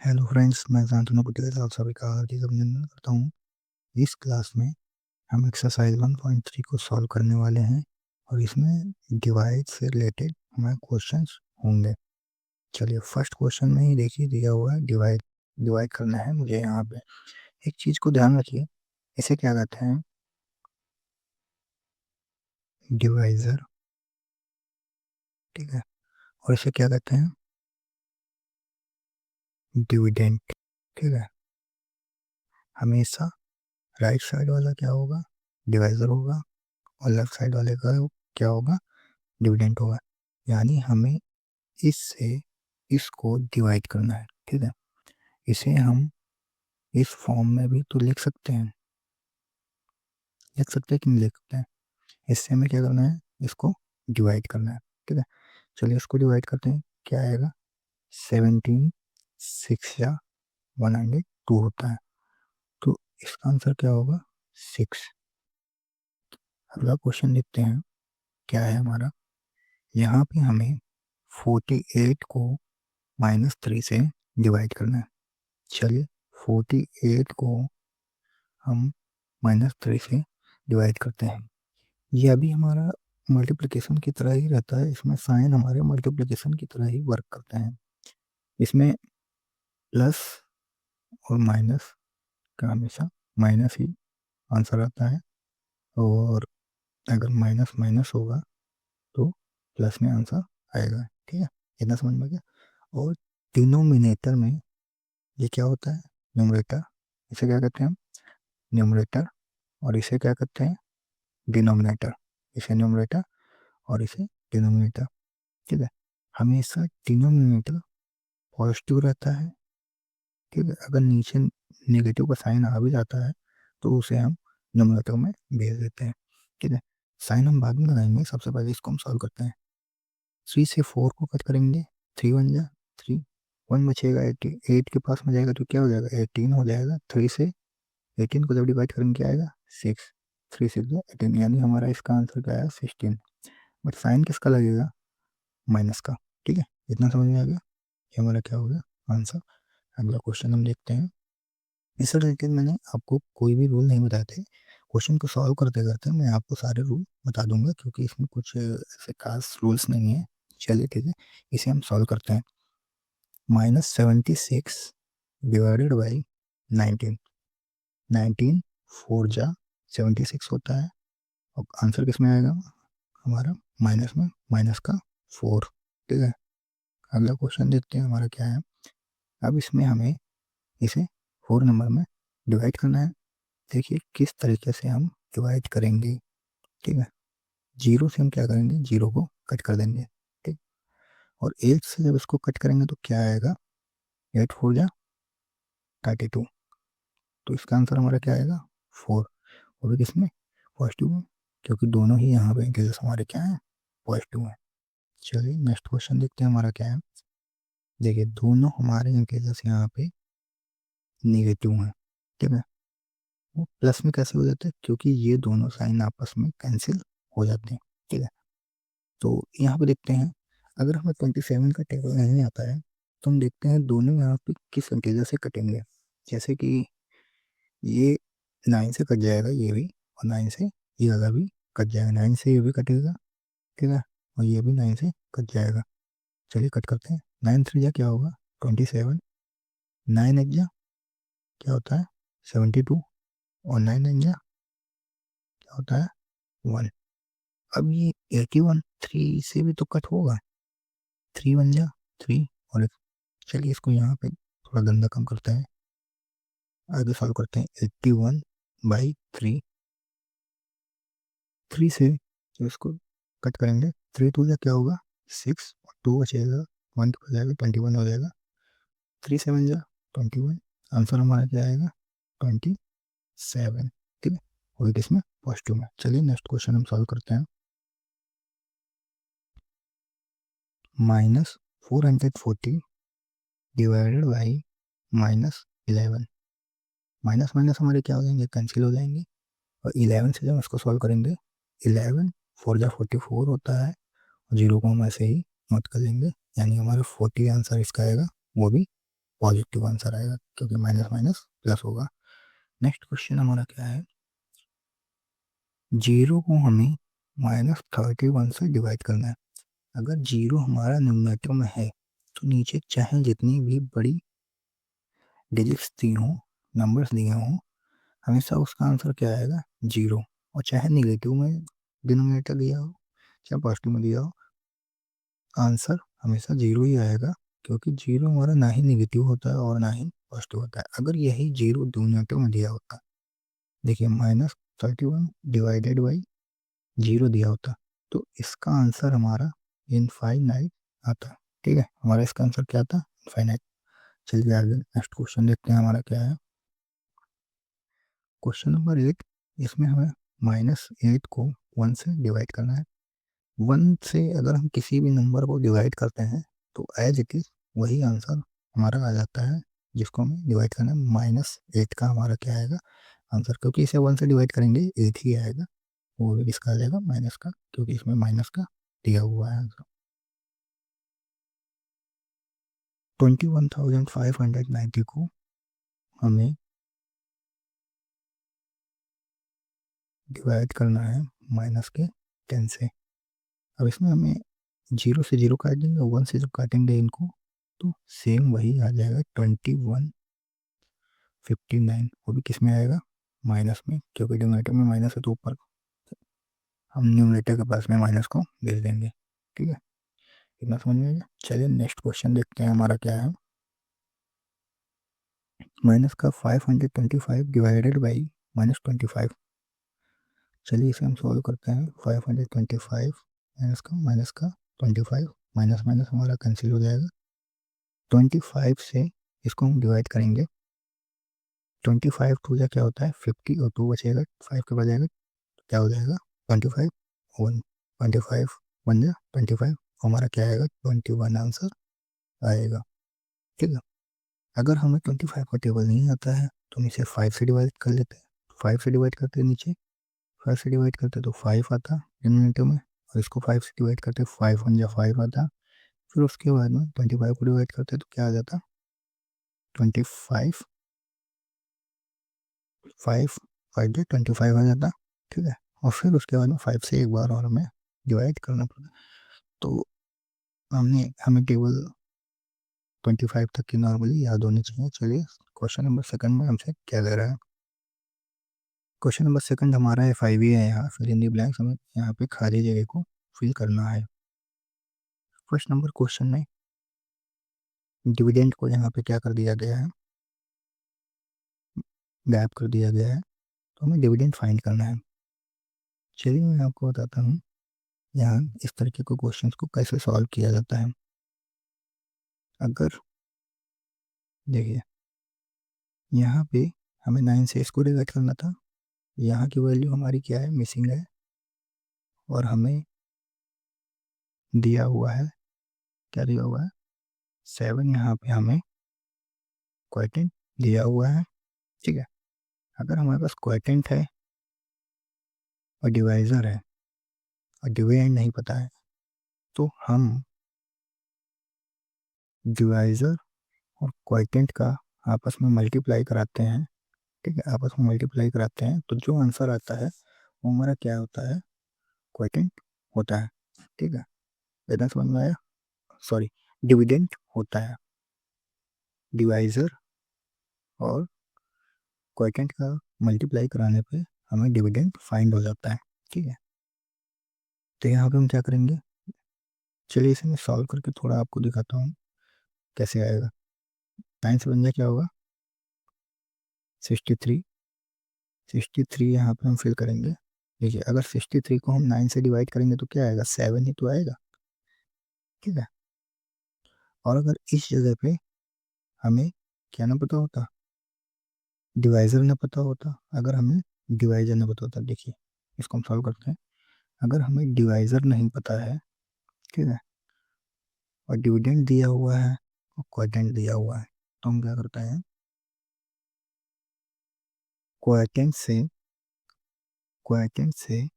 Hello friends, मैं शांतनु पटेल आप सभी का हार्दिक अभिनंदन करता हूँ। इस क्लास में हम एक्सरसाइज 1.3 को सॉल्व करने वाले हैं और इसमें डिवाइड से रिलेटेड हमारे क्वेश्चंस होंगे। चलिए, फर्स्ट क्वेश्चन में ही देखिए दिया हुआ है डिवाइड डिवाइड करना है मुझे। यहाँ पे एक चीज़ को ध्यान रखिए, इसे क्या कहते हैं? डिवाइजर। ठीक है। और इसे क्या कहते हैं? डिविडेंड। ठीक है। हमेशा राइट साइड वाला क्या होगा? डिवाइजर होगा और लेफ्ट साइड वाले का क्या होगा? डिविडेंड होगा। यानी हमें इससे इसको डिवाइड करना है। ठीक है। इसे हम इस फॉर्म में भी तो लिख सकते हैं कि नहीं लिख सकते हैं? इससे हमें क्या करना है? इसको डिवाइड करना है। ठीक है। चलिए इसको डिवाइड करते हैं। क्या आएगा? 17 6 या 102 होता है, तो इसका आंसर क्या होगा? 6। अगला क्वेश्चन देखते हैं क्या है हमारा। यहाँ पे हमें 48 को -3 से डिवाइड करना है। चलिए, 48 को हम -3 से डिवाइड करते हैं। यह भी हमारा मल्टीप्लिकेशन की तरह ही रहता है, इसमें साइन हमारे मल्टीप्लिकेशन की तरह ही वर्क करते हैं। इसमें प्लस और माइनस का हमेशा माइनस ही आंसर आता है, और अगर माइनस माइनस होगा तो प्लस में आंसर आएगा। ठीक है, इतना समझ में गया। और डिनोमिनेटर में ये क्या होता है? न्यूमरेटर। इसे क्या कहते हैं हम? न्यूमरेटर। और इसे क्या कहते हैं? डिनोमिनेटर। इसे न्यूमरेटर और इसे डिनोमिनेटर। ठीक है। हमेशा डिनोमिनेटर पॉजिटिव रहता है। ठीक है। अगर नीचे नेगेटिव का साइन आ भी जाता है तो उसे हम न्यूमरेटर में भेज देते हैं। ठीक है। साइन हम बाद में लगाएंगे, सबसे पहले इसको हम सॉल्व करते हैं। 3 से 4 को कट करेंगे, 3 बन जा 3, 1 बचेगा। 8 के पास में जाएगा तो क्या हो जाएगा? 18 हो जाएगा। 3 से 18 को जब डिवाइड करेंगे क्या आएगा? 6। 3 6 18, यानी हमारा इसका आंसर क्या आया? 16। बट साइन किसका लगेगा? माइनस का। ठीक है, इतना समझ में आ गया। ये हमारा क्या हो गया? आंसर। अगला क्वेश्चन हम देखते हैं। इससे रिलेटेड मैंने आपको कोई भी रूल नहीं बताए थे। क्वेश्चन को सॉल्व करते करते मैं आपको सारे रूल बता दूंगा, क्योंकि इसमें कुछ ऐसे खास रूल्स नहीं है। चलिए ठीक है, इसे हम सॉल्व करते हैं। -76 डिवाइडेड बाई 19। 19 4 जा 76 होता है, और आंसर किस में आएगा हमारा? माइनस में, माइनस का 4। ठीक है। अगला क्वेश्चन देखते हैं हमारा क्या है। अब इसमें हमें इसे 4 नंबर में डिवाइड करना है। देखिए किस तरीके से हम डिवाइड करेंगे। ठीक है। 0 से हम क्या करेंगे? 0 को कट कर देंगे। ठीक। और 8 से जब इसको कट करेंगे तो क्या आएगा? 8 4 जा 32। तो इसका आंसर हमारा क्या आएगा? 4। और किसमें? पॉजिटिव में, क्योंकि दोनों ही यहाँ पे इंटीजर्स हमारे क्या है? पॉजिटिव है। चलिए नेक्स्ट क्वेश्चन देखते हैं हमारा क्या है। देखिए दोनों हमारे इंटीजर्स यहाँ पे निगेटिव हैं। ठीक है। वो प्लस में कैसे हो जाते हैं? क्योंकि ये दोनों साइन आपस में कैंसिल हो जाते हैं। ठीक है। तो यहाँ पे देखते हैं, अगर हमें 27 का टेबल नहीं आता है तो हम देखते हैं दोनों यहाँ पे किस इंटीजर से कटेंगे। जैसे कि ये 9 से कट जाएगा ये भी, और 9 से ये वाला भी कट जाएगा। 9 से ये भी कटेगा। ठीक है। और ये भी 9 से कट जाएगा। चलिए कट करते हैं। 9 3 जा क्या होगा? 27। 9 8 जा क्या होता है? 72। और 9 9 जा क्या होता है? 1। अब ये 81 3 से भी तो कट होगा। 3 1 जा 3। और चलिए इसको यहाँ पे थोड़ा गंदा कम करते हैं, आगे सॉल्व करते हैं। 81/3। 3 से जो इसको कट करेंगे, 3 2 जा क्या होगा? 6। और 2 बचेगा, 1 हो जाएगा, 21 हो जाएगा। 3 7 जा 21। आंसर हमारा क्या आएगा? 27। ठीक है। और इसमें पॉजिटिव में। चलिए नेक्स्ट क्वेश्चन हम सॉल्व करते हैं। -440 डिवाइडेड बाई -11। माइनस माइनस हमारे क्या हो जाएंगे? कैंसिल हो जाएंगे। और 11 से जब इसको सॉल्व करेंगे, 11 4 जा 44 होता है, और 0 को हम ऐसे ही नोट कर लेंगे, यानी हमारा 40 आंसर इसका आएगा, वो भी पॉजिटिव आंसर आएगा, क्योंकि माइनस माइनस प्लस होगा। नेक्स्ट क्वेश्चन हमारा क्या है, 0 को हमें -31 से डिवाइड करना है। अगर 0 हमारा न्यूमरेटर में है तो नीचे चाहे जितनी भी बड़ी डिजिट्स दी हों, नंबर्स दिए हों, हमेशा उसका आंसर क्या आएगा, 0। और चाहे निगेटिव में डिनोमिनेटर दिया हो चाहे पॉजिटिव में दिया हो, आंसर हमेशा 0 ही आएगा, क्योंकि 0 हमारा ना ही निगेटिव होता है और ना ही पॉजिटिव होता है। अगर यही 0 डिनोमिनेटर में दिया होता, देखिए -31 डिवाइडेड बाई 0 दिया होता, तो इसका आंसर हमारा इनफाइनाइट आता। ठीक है, हमारा इसका आंसर क्या था, इनफाइनाइट। चलिए आगे नेक्स्ट क्वेश्चन देखते हैं हमारा क्या है। क्वेश्चन नंबर 8, इसमें हमें -8 को 1 से डिवाइड करना है। 1 से अगर हम किसी भी नंबर को डिवाइड करते हैं तो एज इट इज वही आंसर हमारा आ जाता है, जिसको हमें डिवाइड करना है। -8 का हमारा क्या आएगा आंसर, क्योंकि इसे 1 से डिवाइड करेंगे 8 ही आएगा, और इसका आ जाएगा माइनस का, क्योंकि इसमें माइनस का दिया हुआ है आंसर। 21,590 को हमें डिवाइड करना है -10 से। अब इसमें हमें 0 से 0 काट देंगे, 1 से जब काटेंगे इनको तो सेम वही आ जाएगा 2159। वो भी किस में आएगा, माइनस में, क्योंकि डिनोमिनेटर में माइनस है तो ऊपर हम न्यूमरेटर के पास में माइनस को भेज देंगे। ठीक है, इतना समझ में आएगा। चलिए नेक्स्ट क्वेश्चन देखते हैं हमारा क्या है। माइनस का 525 डिवाइडेड बाई -25। चलिए इसे हम सॉल्व करते हैं। 525 माइनस का 25, माइनस माइनस हमारा कैंसिल हो जाएगा। 25 से इसको हम डिवाइड करेंगे, 25 टू या क्या होता है 50, और 2 बचेगा 5 के बाद जाएगा, क्या हो जाएगा 25, 1 25 1 या 25, हमारा क्या आएगा 21 आंसर आएगा। ठीक है, अगर हमें 25 का टेबल नहीं आता है तो हम इसे 5 से डिवाइड कर लेते हैं। 5 से डिवाइड करते हैं, नीचे 5 से डिवाइड करते तो 5 आता डिनोमिनेटर में, और इसको 5 से डिवाइड करते 5 1 या 5 आता। फिर उसके बाद में 25 को डिवाइड करते तो क्या आ जाता 25, 5 5 जो 25 आ जाता। ठीक है, और फिर उसके बाद में 5 से एक बार और हमें डिवाइड करना पड़ता। तो हमें टेबल 25 तक की नॉर्मली याद होनी चाहिए। चलिए क्वेश्चन नंबर सेकंड में हमसे क्या दे रहा है। क्वेश्चन नंबर सेकंड हमारा है 5 ही है, यहाँ फिल इन द ब्लैंक्स, हमें यहाँ पे खाली जगह को फिल करना है। फर्स्ट नंबर क्वेश्चन में डिविडेंड को यहाँ पे क्या कर दिया गया है, गैप कर दिया गया है, तो हमें डिविडेंड फाइंड करना है। चलिए मैं आपको बताता हूँ यहाँ इस तरीके के क्वेश्चंस को कैसे सॉल्व किया जाता है। अगर देखिए यहाँ पे हमें 9 से इसको डिवाइड करना था, यहाँ की वैल्यू हमारी क्या है, मिसिंग है, और हमें दिया हुआ है, क्या दिया हुआ है 7, यहाँ पे हमें क्वोटिएंट दिया हुआ है। ठीक है, अगर हमारे पास क्वोटिएंट है और डिवाइज़र है और डिविडेंड नहीं पता है, तो हम डिवाइज़र और क्वोटिएंट का आपस में मल्टीप्लाई कराते हैं। ठीक है, आपस में मल्टीप्लाई कराते हैं तो जो आंसर आता है वो हमारा क्या होता है, क्वोटिएंट होता है। ठीक है, इतना समझ में आया, सॉरी डिविडेंड होता है। डिवाइज़र और क्वोटिएंट का मल्टीप्लाई कराने पे हमें डिविडेंड फाइंड हो जाता है। ठीक है, तो यहाँ पे हम क्या करेंगे, चलिए इसे मैं सॉल्व करके थोड़ा आपको दिखाता हूँ कैसे आएगा। 9 से बन जाए क्या होगा 63, 63 यहाँ पे हम फिल करेंगे। देखिए अगर 63 को हम 9 से डिवाइड करेंगे तो क्या आएगा, 7 ही तो आएगा। ठीक है, और अगर इस जगह पे हमें क्या ना पता होता, डिवाइज़र ना पता होता, अगर हमें डिवाइज़र ना पता होता, देखिए इसको हम सॉल्व करते हैं। अगर हमें डिवाइज़र नहीं पता है, ठीक है, और डिविडेंड दिया हुआ है और क्वोटिएंट दिया हुआ है, तो हम क्या करते हैं, क्वोटिएंट से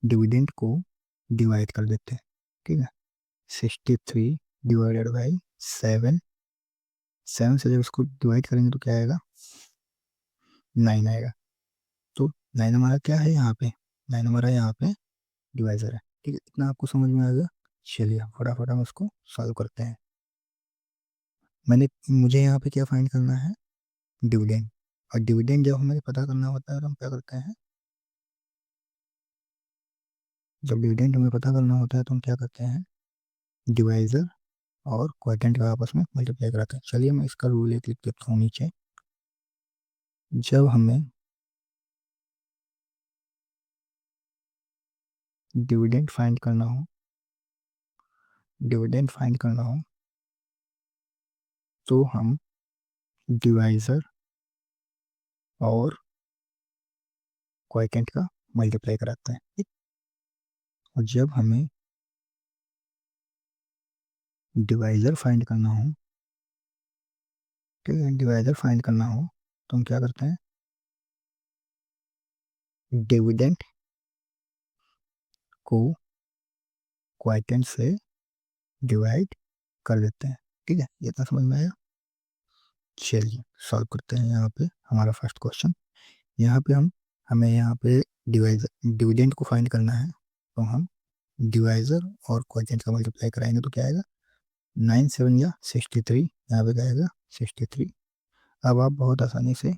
डिविडेंड को डिवाइड कर देते हैं। ठीक है, 63 डिवाइडेड बाई 7 7 से जब इसको डिवाइड करेंगे तो क्या आएगा, 9 आएगा। तो 9 हमारा क्या है यहाँ पे, 9 हमारा यहाँ पे डिवाइजर है। ठीक है, इतना आपको समझ में आ गया। चलिए फटाफट हम इसको सॉल्व करते हैं। मुझे यहाँ पे क्या फाइंड करना है, डिविडेंड। और डिविडेंड जब हमें पता करना होता है तो हम क्या करते हैं, जब डिविडेंड हमें पता करना होता है तो हम क्या करते हैं, डिवाइजर और क्वोटिएंट का आपस में मल्टीप्लाई कराते हैं। चलिए मैं इसका रूल एक लिख देता हूँ नीचे। जब हमें डिविडेंड फाइंड करना हो, डिविडेंड फाइंड करना हो तो हम डिवाइजर और क्वोटिएंट का मल्टीप्लाई कराते हैं। ठीक? और जब हमें डिवाइजर फाइंड करना हो, ठीक है, डिवाइजर फाइंड करना हो तो हम क्या करते हैं, डिविडेंड को क्वोटिएंट से डिवाइड कर देते हैं। ठीक है, ये तो समझ में आया। चलिए सॉल्व करते हैं यहाँ पे हमारा फर्स्ट क्वेश्चन। यहाँ पे हमें यहाँ पे डिवाइजर डिविडेंड को फाइंड करना है तो हम डिवाइजर और क्वोटिएंट का मल्टीप्लाई कराएंगे तो क्या आएगा, 9 7 या 63, यहाँ पे क्या आएगा 63। अब आप बहुत आसानी से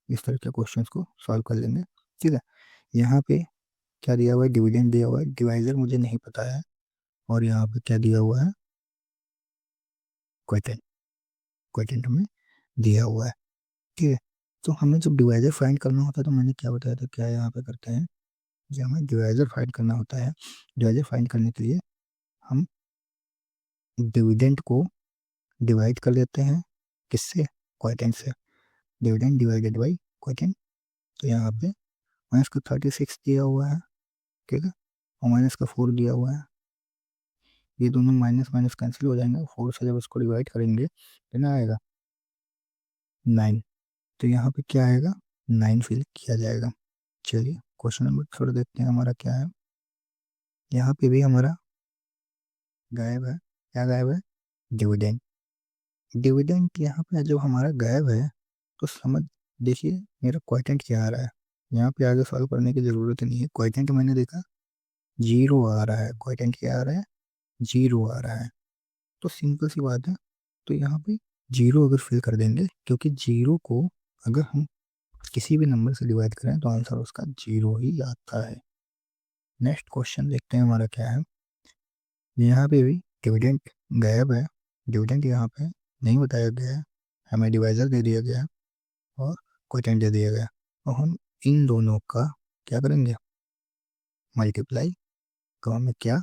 इस तरह के क्वेश्चन को सॉल्व कर लेंगे। ठीक है, यहाँ पे क्या दिया हुआ है, डिविडेंड दिया हुआ है, डिवाइजर मुझे नहीं पता है, और यहाँ पे क्या दिया हुआ है, क्वोटिएंट, क्वोटिएंट हमें दिया हुआ है। ठीक है, तो हमें जब डिवाइजर फाइंड करना होता है तो मैंने क्या बताया था, क्या यहाँ पे करते हैं, जब हमें डिवाइजर फाइंड करना होता है, डिवाइजर फाइंड करने के लिए हम डिविडेंड को डिवाइड कर लेते हैं, किससे, क्वोटिएंट से। Dividend divided by quotient. तो यहाँ पे माइनस का 36 दिया हुआ है, ठीक है, और माइनस का 4 दिया हुआ है। ये दोनों माइनस माइनस कैंसिल हो जाएंगे, 4 से जब इसको डिवाइड करेंगे कितना आएगा, 9। तो यहाँ पे क्या आएगा, 9 फिल किया जाएगा। चलिए क्वेश्चन नंबर थोड़ा देखते हैं हमारा क्या है। यहाँ पे भी हमारा गायब है, क्या गायब है, डिविडेंड। डिविडेंड यहाँ पे जब हमारा गायब है तो समझ, देखिए मेरा क्वोटिएंट क्या आ रहा है, यहाँ पे आगे सॉल्व करने की ज़रूरत नहीं है। क्वोटिएंट मैंने देखा 0 आ रहा है, क्वोटिएंट क्या आ रहा है, 0 आ रहा है। तो सिंपल सी बात है, तो यहाँ पे 0 अगर फिल कर देंगे, क्योंकि 0 को अगर हम किसी भी नंबर से डिवाइड करें तो आंसर उसका 0 ही आता है। नेक्स्ट क्वेश्चन देखते हैं हमारा क्या है। यहाँ पे भी डिविडेंड गायब है, डिविडेंड यहाँ पे नहीं बताया गया है, हमें डिवाइजर दे दिया गया है और क्वोटिएंट दे दिया गया है। और हम इन दोनों का क्या करेंगे, मल्टीप्लाई। तो हमें क्या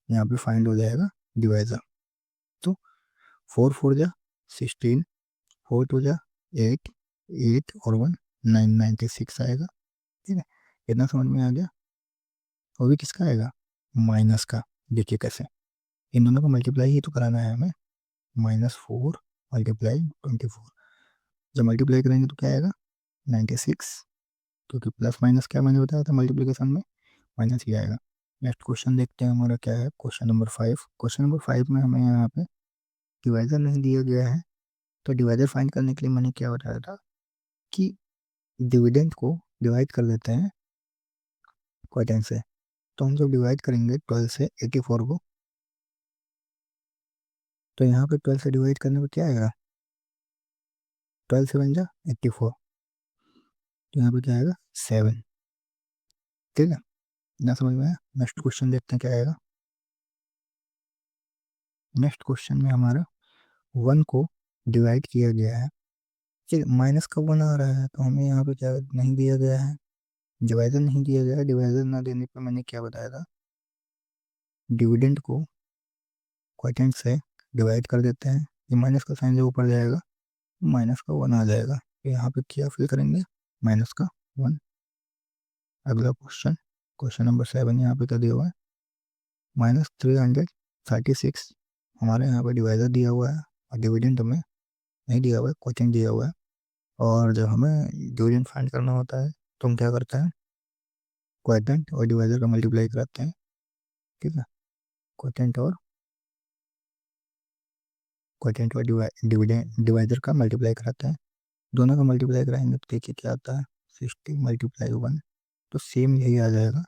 यहाँ पे फाइंड हो जाएगा, डिवाइजर। तो 4 4 जा 16, 4 2 जा 8, 8 और 1 9, 96 आएगा। ठीक है, इतना समझ में आ गया। वो भी किसका आएगा, माइनस का। देखिए कैसे, इन दोनों को मल्टीप्लाई ही तो कराना है हमें। -4 मल्टीप्लाई 24, जब मल्टीप्लाई करेंगे तो क्या आएगा, 96, क्योंकि प्लस माइनस क्या मैंने बताया था मल्टीप्लिकेशन में, माइनस ही आएगा। नेक्स्ट क्वेश्चन देखते हैं हमारा क्या है, क्वेश्चन नंबर 5। क्वेश्चन नंबर 5 में हमें यहाँ पे डिवाइजर नहीं दिया गया है, तो डिवाइजर फाइंड करने के लिए मैंने क्या बताया था कि डिविडेंड को डिवाइड कर देते हैं क्वोटिएंट से। तो हम जब डिवाइड करेंगे 12 से 84 को, तो यहाँ पे 12 से डिवाइड करने पर क्या आएगा, 12 से बन जा 84, तो यहाँ पे क्या आएगा 7। ठीक है, ना समझ में आया। नेक्स्ट क्वेश्चन देखते हैं क्या आएगा। नेक्स्ट क्वेश्चन में हमारा 1 को डिवाइड किया गया है, ठीक है, माइनस का 1 आ रहा है, तो हमें यहाँ पे क्या नहीं दिया गया है, डिवाइजर नहीं दिया गया है। डिवाइजर ना देने पर मैंने क्या बताया था, डिविडेंड को क्वोटिएंट से डिवाइड कर देते हैं, ये माइनस का साइन जो ऊपर जाएगा माइनस का 1 आ जाएगा। तो यहाँ पे क्या फिल करेंगे, माइनस का 1। अगला क्वेश्चन, क्वेश्चन नंबर 7 यहाँ पे क्या दिया हुआ है, -336। हमारे यहाँ पे डिवाइजर दिया हुआ है और डिविडेंड हमें नहीं दिया हुआ है, क्वोटिएंट दिया हुआ है। और जब हमें डिविडेंड फाइंड करना होता है तो हम क्या करते हैं, क्वोटिएंट और डिवाइजर का मल्टीप्लाई कराते हैं। ठीक है, क्वोटिएंट और क्वोटिएंट और डिवाइडर का मल्टीप्लाई कराते हैं, दोनों का मल्टीप्लाई कराएंगे तो देखिए क्या आता है 60 मल्टीप्लाई 1, तो सेम यही आ जाएगा।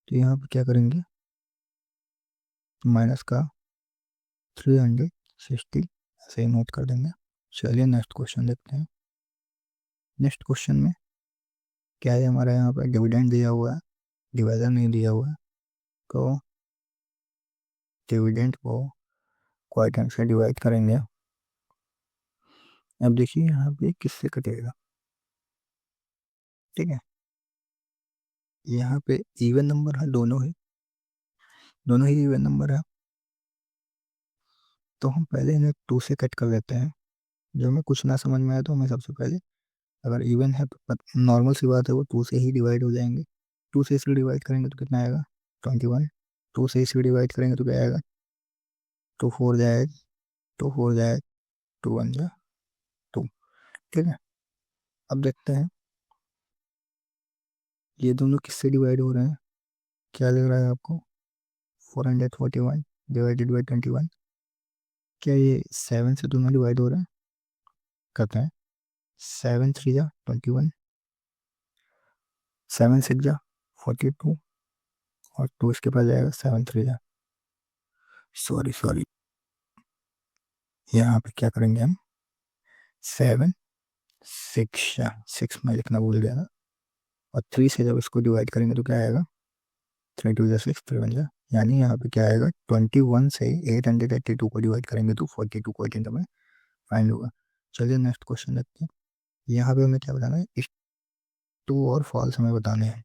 तो यहाँ पर क्या करेंगे, माइनस का 360 ऐसे ही नोट कर देंगे। चलिए नेक्स्ट क्वेश्चन देखते हैं। नेक्स्ट क्वेश्चन में क्या है, हमारा यहाँ पर डिविडेंड दिया हुआ है, डिवाइडर नहीं दिया हुआ है, तो डिविडेंड को क्वोटिएंट से डिवाइड करेंगे। अब देखिए यहाँ पे किससे कटेगा, ठीक है, यहाँ पे इवन नंबर है, दोनों ही इवन नंबर है, तो हम पहले इन्हें 2 से कट कर लेते हैं। जो हमें कुछ ना समझ में आया तो हमें सबसे पहले, अगर इवन है तो नॉर्मल सी बात है, वो 2 से ही डिवाइड हो जाएंगे। 2 से इसे डिवाइड करेंगे तो कितना आएगा 21, 2 से इसे डिवाइड करेंगे तो क्या आएगा 2 4 जाएगा, 2 4 जाएगा, 2 1 जा 2, ठीक है। अब देखते हैं ये दोनों किससे डिवाइड हो रहे हैं, क्या लग रहा है आपको, 441 डिवाइडेड बाई 21, क्या ये 7 से दोनों डिवाइड हो रहे हैं, करते हैं 7 3 जा 21, 7 6 जा 42, और 2 इसके पास जाएगा 7 3 जा, सॉरी यहाँ पे क्या करेंगे हम 7 6 जा 6 में लिखना भूल गया ना, और 3 से जब इसको डिवाइड करेंगे तो क्या आएगा 3 2 जा 6 3 1 जा, यानी यहाँ पे क्या आएगा 21 से 882 को डिवाइड करेंगे तो 42 क्वोटिएंट हमें फाइंड होगा। चलिए नेक्स्ट क्वेश्चन देखते हैं। यहाँ पे हमें क्या बताना है, ट्रू और फॉल्स हमें बताने हैं।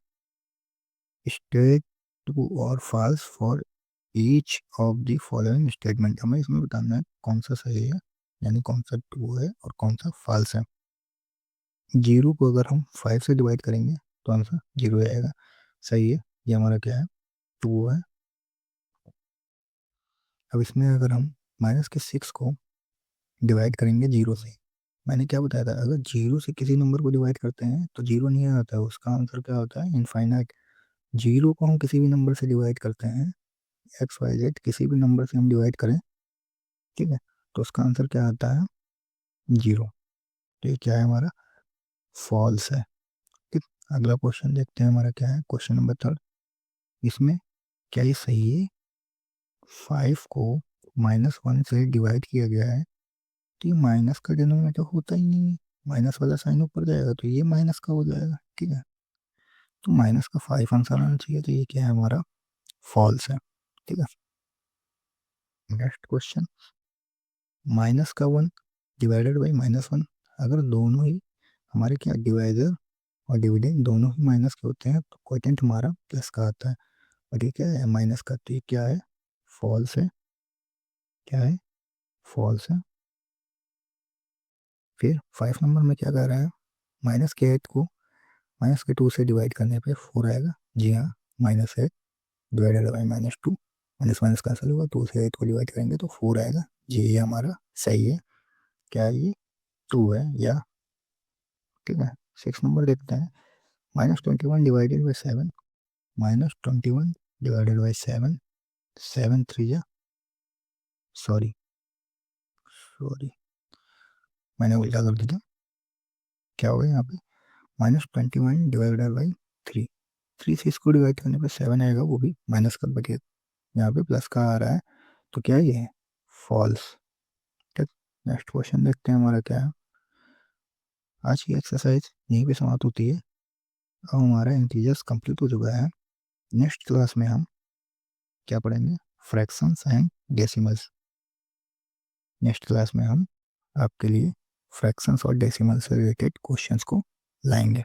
स्टेट ट्रू और false for each of the following statement, हमें इसमें बताना है कौन सा सही है, यानी कौन सा ट्रू है और कौन सा फॉल्स है। 0 को अगर हम 5 से डिवाइड करेंगे तो आंसर 0 आएगा, सही है, ये हमारा क्या है ट्रू है। अब इसमें अगर हम माइनस के 6 को डिवाइड करेंगे 0 से, मैंने क्या बताया था, अगर 0 से किसी नंबर को डिवाइड करते हैं तो 0 नहीं आता है, उसका आंसर क्या होता है इनफाइनाइट। 0 को हम किसी भी नंबर से डिवाइड करते हैं, एक्स वाई जेड किसी भी नंबर से हम डिवाइड करें, ठीक है, तो उसका आंसर क्या आता है 0, तो ये क्या है हमारा फॉल्स है, ठीक। अगला क्वेश्चन देखते हैं, हमारा क्या है क्वेश्चन नंबर 3, इसमें क्या ये सही है, 5 को -1 से डिवाइड किया गया है, तो ये माइनस का डिनोमिनेटर होता ही नहीं है, माइनस वाला साइन ऊपर जाएगा तो ये माइनस का हो जाएगा, ठीक है, तो माइनस का 5 आंसर आना चाहिए, तो ये क्या है हमारा फॉल्स है, ठीक है। नेक्स्ट क्वेश्चन, माइनस का 1 डिवाइडेड बाई -1, अगर दोनों ही हमारे क्या डिवाइजर और डिविडेंड दोनों ही माइनस के होते हैं तो क्वोटिएंट हमारा प्लस का आता है, और ये क्या है माइनस का, तो ये क्या है फॉल्स है, क्या है फॉल्स है। फिर 5 नंबर में क्या कह रहा है, माइनस के 8 को माइनस के 2 से डिवाइड करने पे 4 आएगा, जी हाँ, -8 divided by -2, minus minus cancel होगा, 2 से 8 को डिवाइड करेंगे तो 4 आएगा, जी ये हमारा सही है, क्या ये 2 है या, ठीक है। 6 नंबर देखते हैं, -21 डिवाइडेड बाई 7, -21 डिवाइडेड बाई 7, 7 3 जा सॉरी मैंने उल्टा कर दिया, क्या होगा यहाँ पे -21 डिवाइडेड बाई 3, 3 से इसको डिवाइड करने पे 7 आएगा, वो भी माइनस का बटे, यहाँ पे प्लस का आ रहा है, तो क्या ये है फॉल्स, ठीक। नेक्स्ट क्वेश्चन देखते हैं, हमारा क्या है, आज की एक्सरसाइज यहीं पे समाप्त होती है। अब हमारा इंटीजर्स कंप्लीट हो चुका है, नेक्स्ट क्लास में हम क्या पढ़ेंगे, fractions and decimals. Next class में हम आपके लिए फ्रैक्शंस और डेसिमल से रिलेटेड क्वेश्चंस को लाएंगे।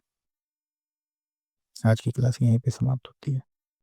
आज की क्लास यहीं पे समाप्त होती है।